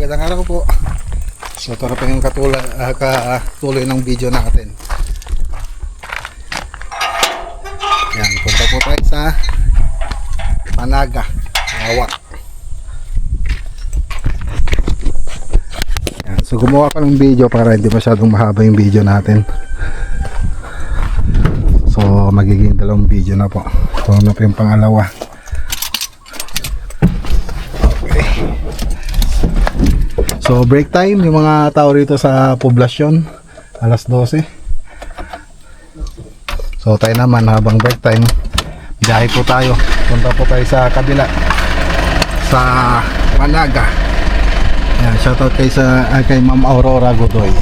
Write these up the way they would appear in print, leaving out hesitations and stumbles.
Magandang araw po. So ito na po yung katuloy ng video natin. Yan, punta po tayo sa Panaga, Lawak. Yan, so gumawa ko ng video para hindi masyadong mahaba yung video natin. So magiging dalawang video na po. So ano po yung pangalawa. So break time yung mga tao rito sa poblasyon, alas 12. So tayo naman habang break time, biyahe po tayo. Punta po tayo sa kabila, sa Panaga. Yan, shoutout kay Ma'am Aurora Godoy.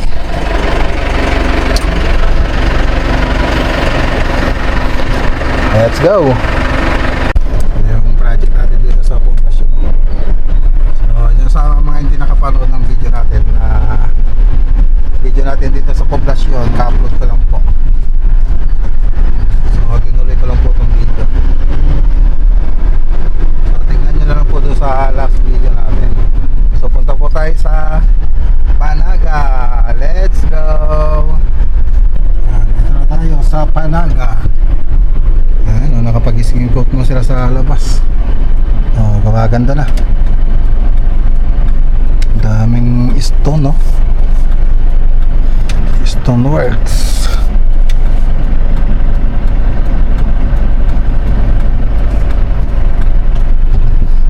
Let's go. Yung project natin dito sa poblasyon. Sa mga hindi nakapanood ng video natin dito sa poblasyon, ka-upload ko lang po. So tinuloy ko lang po itong video. So tingnan nyo na lang po doon sa last video natin. So punta po tayo sa Panaga. Let's go. Dito na tayo sa Panaga. Ayan, nakapag-ising coat mo sila sa labas. Gumaganda na. Daming stone, no? Stoneworks.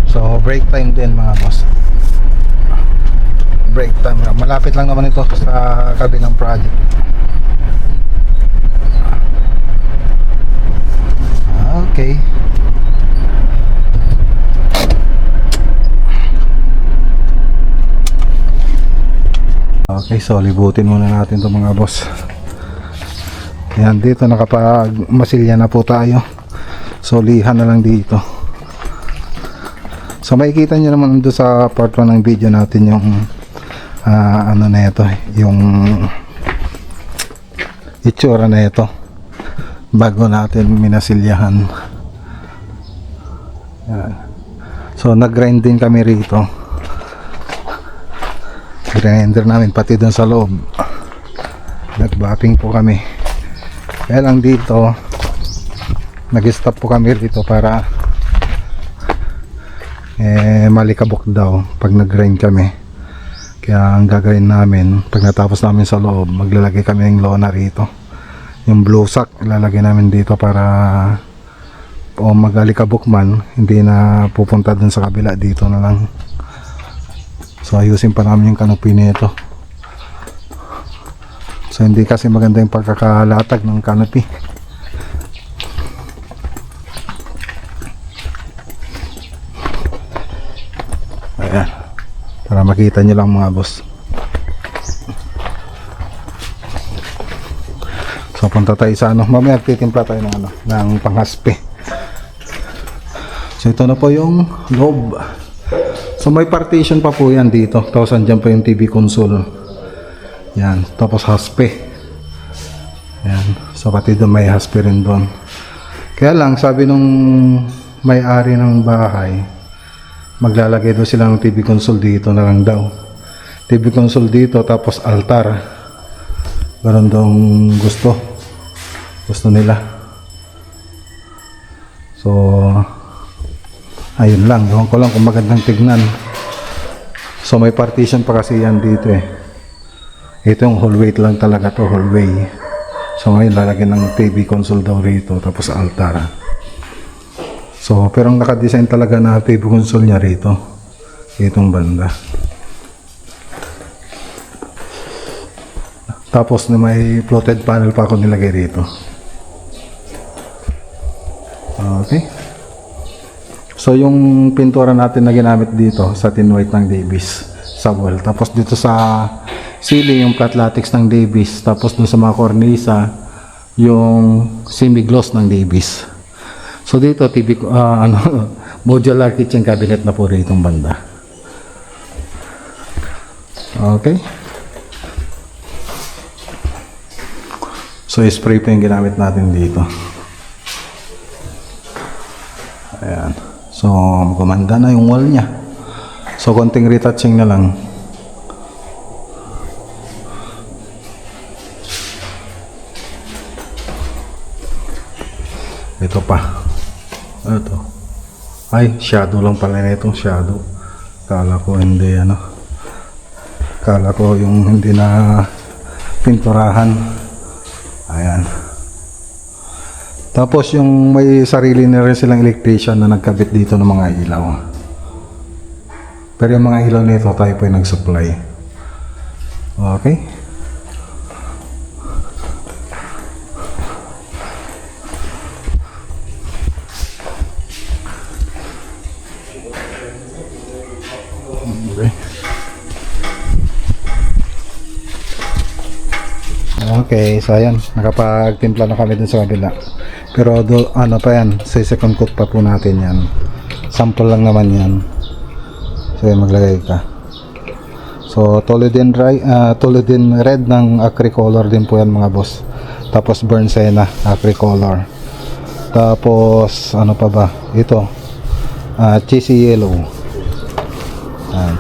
So break time din mga boss. Break time. Malapit lang naman ito sa kabilang project. Okay. Okay, so libutin muna natin itong mga boss. Yan, dito nakapag-masilya na po tayo. So lihan na lang dito. So makikita nyo naman doon sa part 1 ng video natin yung ano na ito, yung itsura na ito bago natin minasilyahan. Yan. So nag-grind din kami rito. Grinder namin pati doon sa loob. Nag-bapping po kami. Kaya lang dito nag-stop po kami rito para malikabok daw pag nag-grind kami. Kaya ang gagawin namin pag natapos namin sa loob, maglalagay kami ng lona rito. Yung blue sack ilalagay namin dito para o mag-alikabok man, hindi na pupunta dun sa kabila, dito na lang. So ayusin pa namin yung canopy nito. So hindi kasi maganda yung pagkakalatag ng canopy. Ayan, para makita nyo lang mga boss. So punta tayo sa ano, mamaya titimpla tayo ng ano, ng panghaspe. So ito na po yung loob. So may partition pa po yan dito. Tapos andyan pa yung TV console. Yan. Tapos haspe. Yan. So pati doon may haspe rin doon. Kaya lang sabi nung may-ari ng bahay, maglalagay doon sila ng TV console dito na lang daw. TV console dito tapos altar. Ganon daw gusto nila. So ayun lang, ewan ko lang kung magandang tignan. So may partition pa kasi yan dito eh. Ito yung hallway lang talaga to, hallway. So ngayon lalagyan ng TV console daw rito, tapos altar. So pero ang nakadesign talaga na TV console niya rito, itong banda. Tapos na may floated panel pa ako nilagay rito. Okay. So yung pintura natin na ginamit dito sa tin white ng Davis sa wall. Tapos dito sa ceiling yung flat latex ng Davis. Tapos dun sa mga cornisa yung semi-gloss ng Davis. So dito modular kitchen cabinet na po rito yung banda. Okay. So spray pa yung ginamit natin dito. Ayan. So, gumanda na yung wall niya. So, konting retouching na lang. Ito pa. Ito. Ay, shadow lang pala na itong shadow. Kala ko hindi ano. Kala ko yung hindi na pinturahan. Ayan. Tapos yung may sarili na rin silang electrician na nagkabit dito ng mga ilaw. Pero yung mga ilaw nito tayo po yung nag-supply. Okay. Okay, so ayan, nakapagtimpla na kami dun sa kabila. Pero ano pa yan, sa second coat pa po natin yan. Sample lang naman yan. So yan, maglagay ka. So Tolidin red ng Acricolor din po yan mga boss. Tapos burn sienna, Acricolor. Tapos ano pa ba? Ito, cheesy yellow.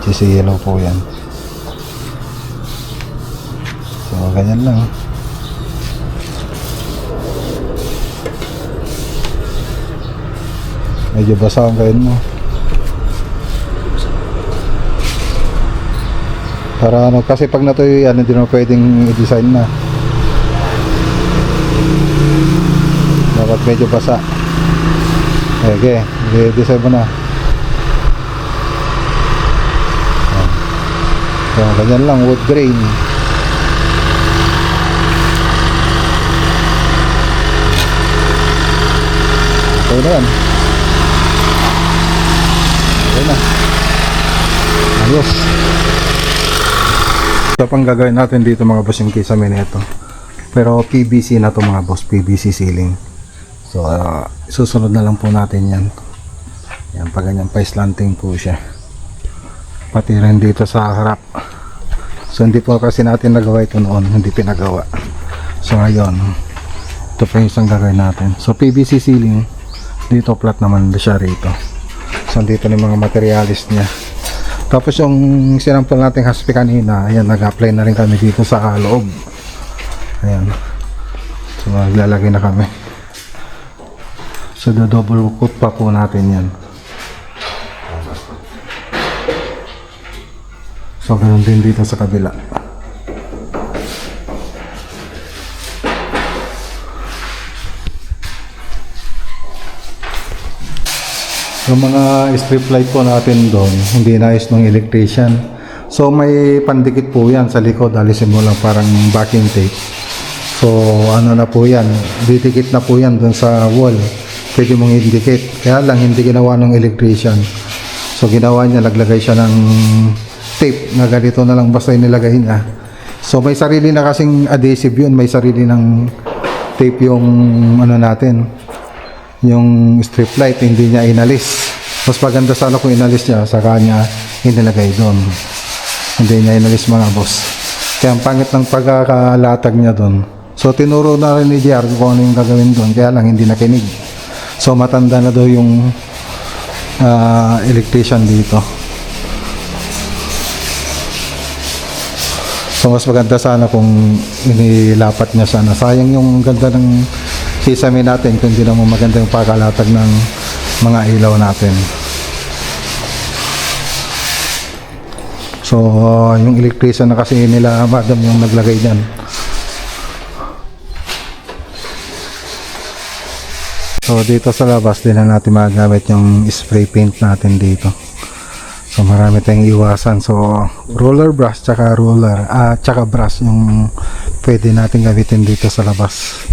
Cheesy yellow po yan. So ganyan lang. Medyo basa ang kain mo. Para ano, kasi pag natuyo yan, hindi na pwedeng i-design na. Dapat medyo basa. Okay, i-design mo na. So, ganyan lang, wood grain. Okay na yan. Okay na. Ayos. So pang gagawin natin dito mga boss yung kisame nito. Pero PVC na to mga boss, PVC ceiling. So susunod na lang po natin yan. Yan, pag ganyan pa slanting po siya. Pati rin dito sa harap. So hindi po kasi natin nagawa ito noon, hindi pinagawa. So ngayon, ito pa yung isang gagawin natin. So PVC ceiling, dito flat naman siya rito. So dito na yung mga materialis niya. Tapos yung sinampal natin haspi kanina, ayan, nag-apply na rin kami dito sa loob. Ayan. So maglalagay na kami. So double coat pa po natin yan. So ganun din dito sa kabila. Yung mga strip light po natin doon, hindi naayos ng electrician. So may pandikit po yan sa likod, alisin mo lang parang backing tape. So ano na po yan, didikit na po yan doon sa wall. Pwede mong indicate. Kaya lang hindi ginawa ng electrician. So ginawa niya, naglagay siya ng tape na ganito na lang basta inilagay niya. So may sarili na kasing adhesive yun, may sarili ng tape yung ano natin, yung strip light, hindi niya inalis. Mas maganda sana kung inalis niya, saka niya inilagay doon. Hindi niya inalis mga boss. Kaya ang pangit ng pagkakalatag niya doon. So tinuro na rin ni JR kung ano yung gagawin doon, kaya lang hindi nakinig. So matanda na daw yung electrician dito. So mas maganda sana kung inilapat niya sana. Sayang yung ganda ng kisame natin kung hindi naman maganda yung pagkalatag ng mga ilaw natin. So yung electrician na kasi nila madam yung naglagay dyan. So dito sa labas din na natin magagamit yung spray paint natin dito. So marami tayong iwasan. So roller brush tsaka brush yung pwede natin gamitin dito sa labas.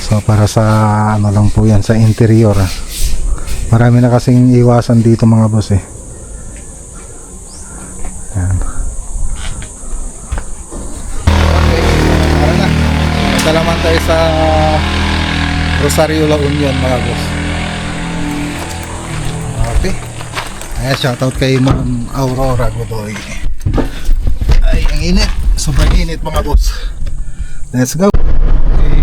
So para sa ano lang po yan, sa interior. Marami na kasing iwasan dito mga boss eh. Yan. Okay, tara na. Salamat tayo sa Rosario La Union mga boss. Okay. Ayan, shoutout kay Ma'am Aurora Godoy. Ay, ang init. Sobrang init mga boss. Let's go. Okay.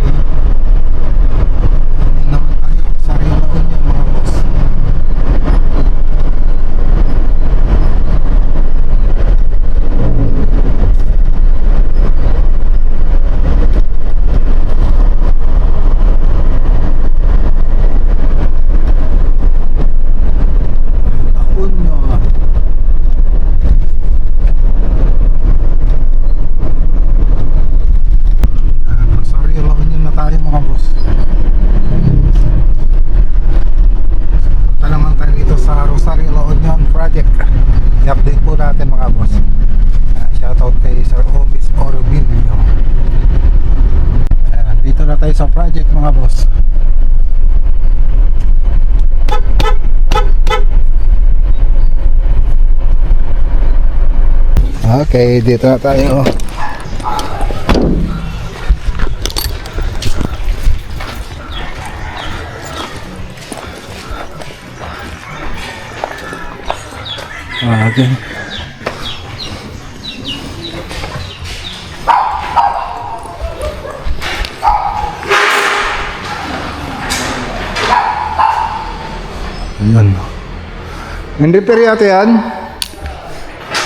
Naman tayo. Rosario La Union mga boss. i-update po natin mga boss. Shoutout kay Sir Omis Orbilio. Dito na tayo sa project mga boss. Okay, dito na tayo. Okay. Ayan. In-repair yata yan?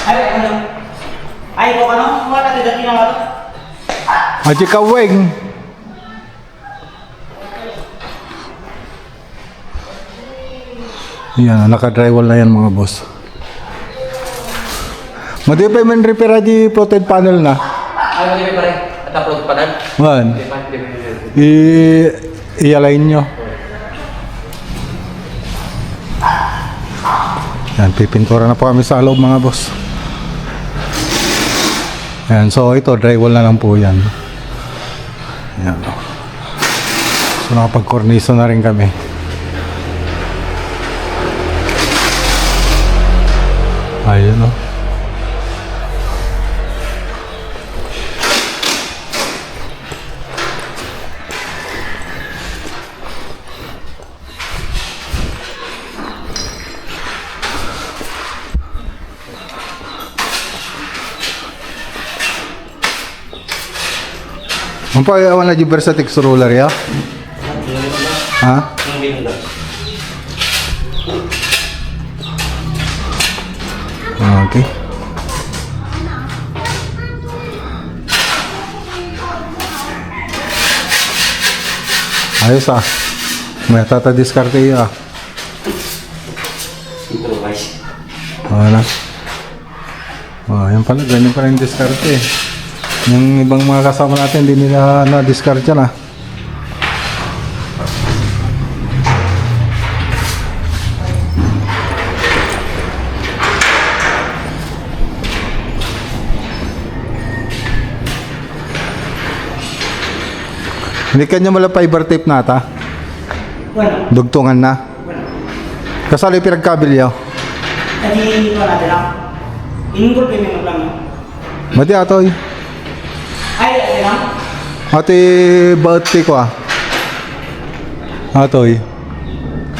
Ay, ano? Ay, ito ka no? Wala natin dati na ito. Haji Kaweng. Yan, naka-drywall na yan mga boss. Madi pa yung repair di floated panel na. Ay, mag-ibig pa rin. At upload pa rin. Man, i-align nyo. Yan, pipintura na po kami sa loob mga boss. Yan, so ito, drywall na lang po yan. Yan. So nakapag-corniso na rin kami. Ayun o. Ang pag-iawan na di Versatix roller ya? Ha? Okay. Ayos ah. May tata-diskarte ah. Improvise. Wala. Yan pala, ganyan pa rin diskarte eh. Yung ibang mga kasama natin, hindi nila na-discard yan ah. Hindi kanya mala fiber tape na ata? Bueno, Dugtungan na? bueno. Kasali yung pinagkabilyo? Kasi ito natin lang. Ingol pa yung lang. Mati atoy. Ay, ate lang. Ate birthday ko ah. Atoy.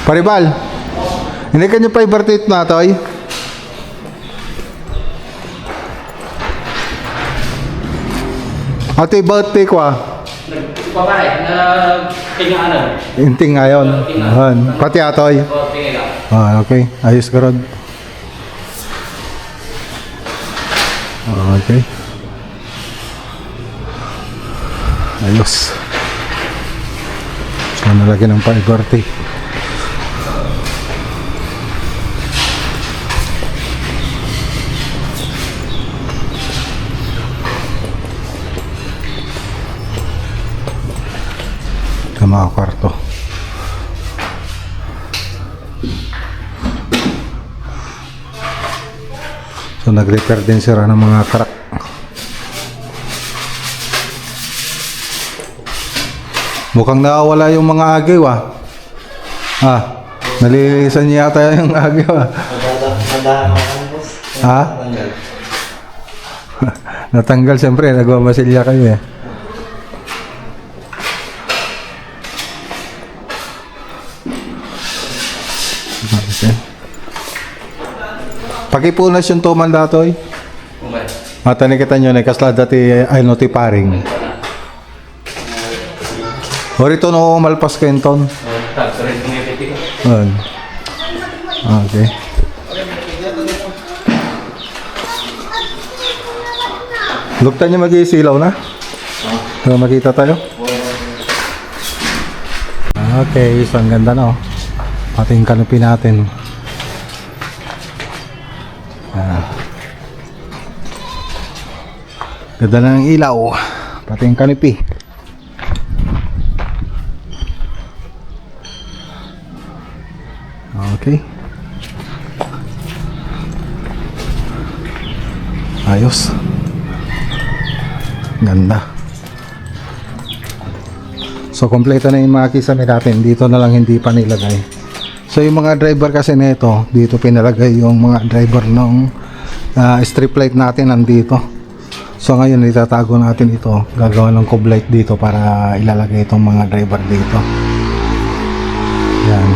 Paribal. Hindi kanya fiber tape na atoy? Ate birthday ko ah. Papare, tingnan ano. Inting ngayon. Pati atoy. O, tingin lang. Okay. Ayos ka ron. Okay. Ayos. So, nalagyan ng fiber tape. Sa mga kwarto. So nag-repair din sila ng mga crack. Mukhang nawawala yung mga agiw ah. Nalilisan niya yata yung agiw ah. Ha? Natanggal siyempre, nagmamasilya kayo eh. Okay. Pakipunas yung tuman datoy. Umay. Mata ni kita nyo na kasla dati ay no ti paring. Orito no malpas ka inton. Sorry, tumipiti ko. Okay. Luktan niya mag-iisilaw na. So, makita tayo. Okay, so ang ganda na oh. Pati yung canopy natin. Ganda na ng ilaw. Pati yung canopy. Okay. Ayos. Ganda. So kompleto na yung mga kisame natin. Dito na lang hindi pa nilagay. So yung mga driver kasi nito, dito pinalagay yung mga driver ng strip light natin nandito. So ngayon itatago natin ito. Gagawa ng cob light dito para ilalagay itong mga driver dito. Yan.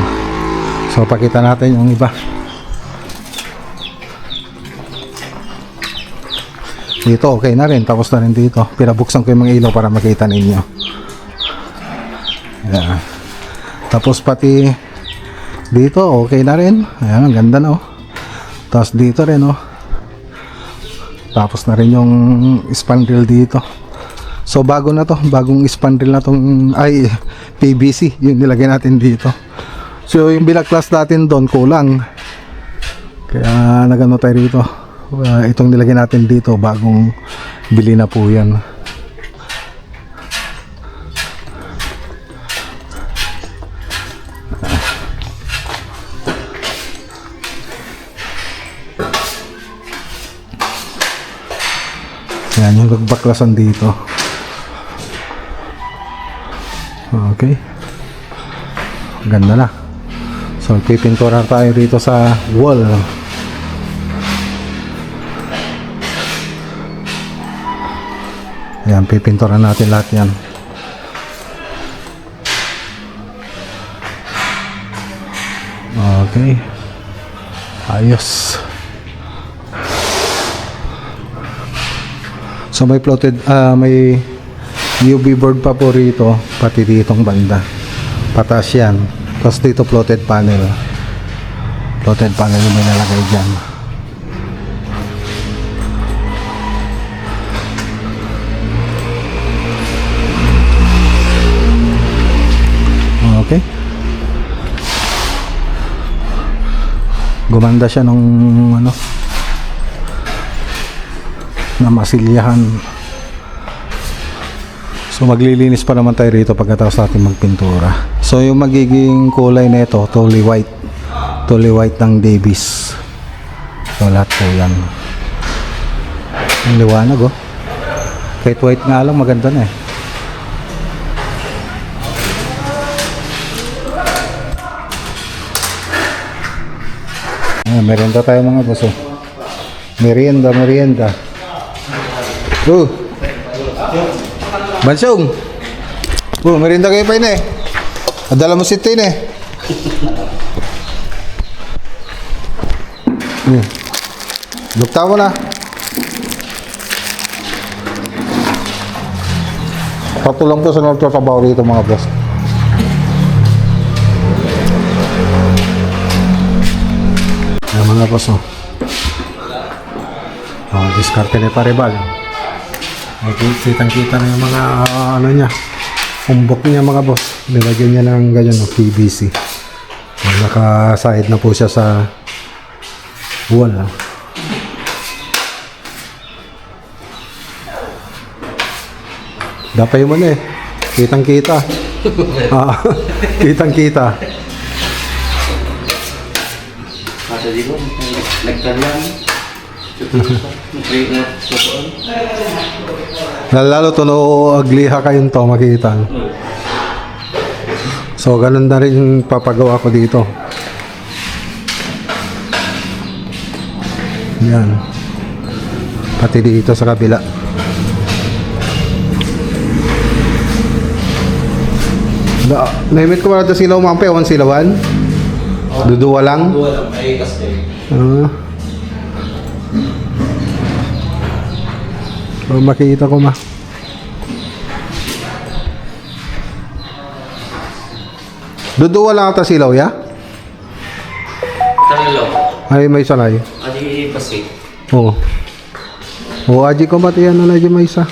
So pakita natin yung iba. Dito okay na rin. Tapos na rin dito. Pinabuksan ko yung mga ilaw para makita ninyo. Yan. Tapos pati dito okay na rin. Ayan, ang ganda na oh. Tapos dito rin oh. Tapos na rin yung spandrel dito. So bago na to, bagong spandrel na tong ay PVC yung nilagay natin dito. So yung bilaklas natin doon kulang. Kaya nagano tayo rito. Itong nilagay natin dito bagong bili na po yan. Yan yung nagbaklasan dito. Okay. Ganda na. So pipintura tayo dito sa wall. Yan, pipintura natin lahat yan. Okay. Ayos. So may floated, may UV board pa po rito, pati ditong banda. Patas yan. Tapos dito floated panel. Floated panel yung may nalagay dyan. Okay. Gumanda siya nung ano, na masilyahan. So maglilinis pa naman tayo rito pagkatapos natin magpintura. So yung magiging kulay na ito, totally white. Totally white ng Davis. So lahat po yan. Ang liwanag oh. Kahit white nga lang maganda na eh. Merienda tayo mga boss oh. Merienda. Bansong. Merienda kayo pa yun eh. Adala mo si Tin eh. Lukta mo na. Patulang po sa nagtatrabaho rito mga boss. Ayan mga boss oh. Diskarte ni Paribal. Kitang-kita na yung mga ano niya, umbok niya mga boss. Nilagyan niya ng ganyan no, PVC. Naka-side na po siya sa wall. Dapay mo na eh. Kitang-kita. Kitang-kita. Masa di mo, nagtanlang. Lalo to no agliha kayong to makita. So ganun na rin yung papagawa ko dito. Yan. Pati dito sa kabila. Naimit ko ba ito silaw mampe? One silawan? Duduwa lang? Duwa lang, ay kasi. Makikita ko ma. Duduwa lang ata silaw ya? Tanilo. Ay may salay. Adi pasi. Oo. Oo, aji ko ba't yan na aji may isa?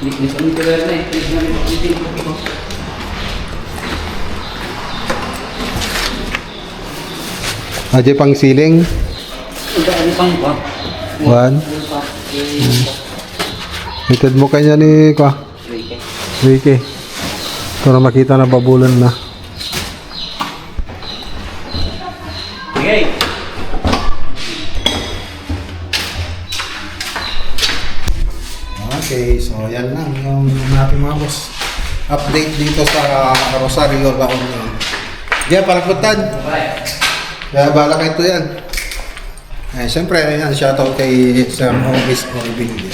Hindi ko na eh. Aji pang siling. Ano pang ba? One. Itad mo kanya ni kwa. Ricky. Para makita na babulan na. Okay. Okay, so yan lang yung natin mga boss. Update dito sa Rosario, La Union. Diyan, palagputan. Kaya bala kayo ito yan. Eh, siyempre, yan, shoutout kay Sir Maurice Orbilde.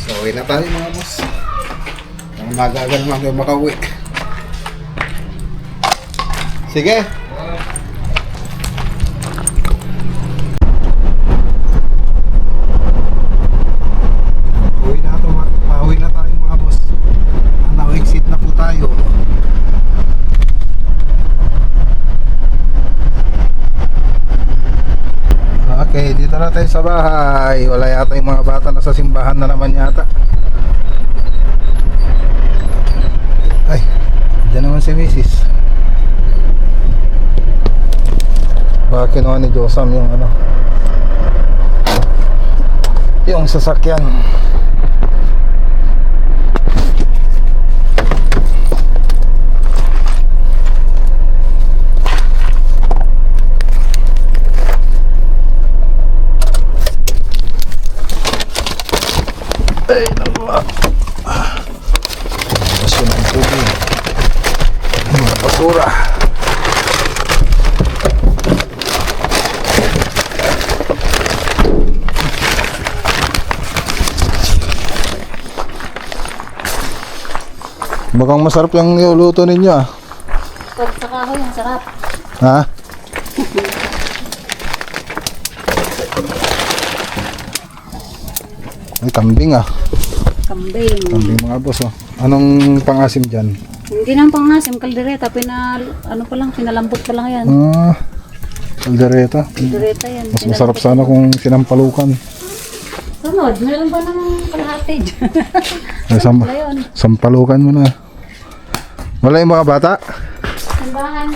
So, uwi na tayo mga boss. Ang magagal makauwi. Sige. Pauwi na tayo mga boss. Now-exit na po tayo. Okay, dito na tayo sa bahay. Wala yata yung mga bata na sa simbahan na naman yata. Ay, dyan naman si Mrs. Baka kinuha ni Josam yung ano, yung sasakyan. Ay, naman. Labas ko na ang tubig. Mga basura. Mukhang masarap yung niluluto ninyo ah. Pag sa kahoy, ang sarap. Ha? Ay, kambing ah. Kambing. Kambing mga boss oh. Anong pangasim dyan? Hindi nang pangasim, kaldereta. Ano pa lang, pinalambot pa lang yan. Ah, kaldereta. Kaldereta yan. Mas masarap sana kung sinampalukan. Sunod, meron ba ng kalahati dyan? Ay, Wala yun. sampalukan mo na. Wala yung mga bata? Simbahan.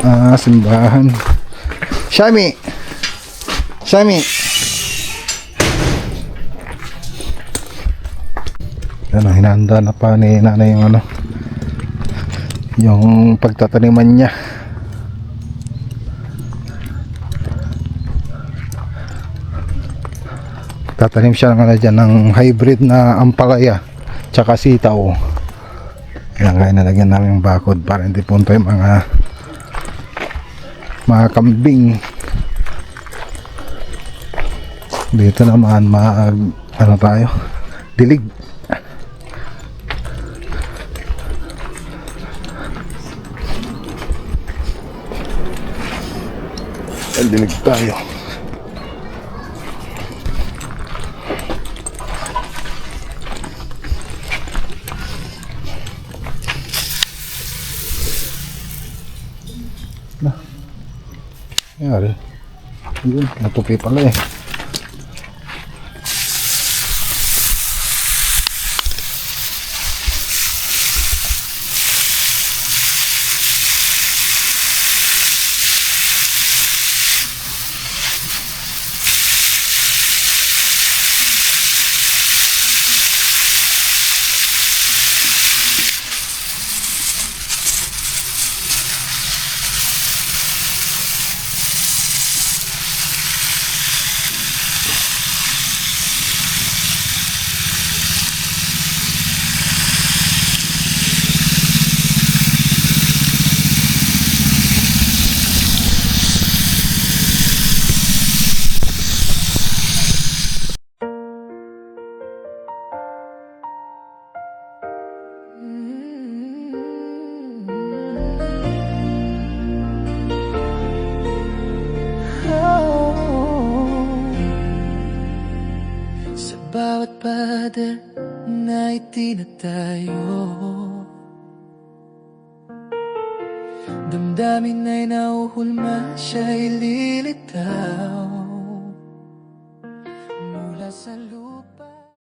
Ah, simbahan. Shami! Shami! Ano, hinahanda na pa ni nanay yung ano, yung pagtataniman niya. Tatanim siya ng ano dyan, ng hybrid na ampalaya tsaka sitaw. Yan, kaya nalagyan namin yung bakod para hindi punta yung mga kambing. Dito naman ano tayo, dilig. Dilig tayo. Yari. Yun, natupi pala eh. Bawat pader na itinatayo, damdamin ay nauhulma, siya'y lilitaw mula sa lupa.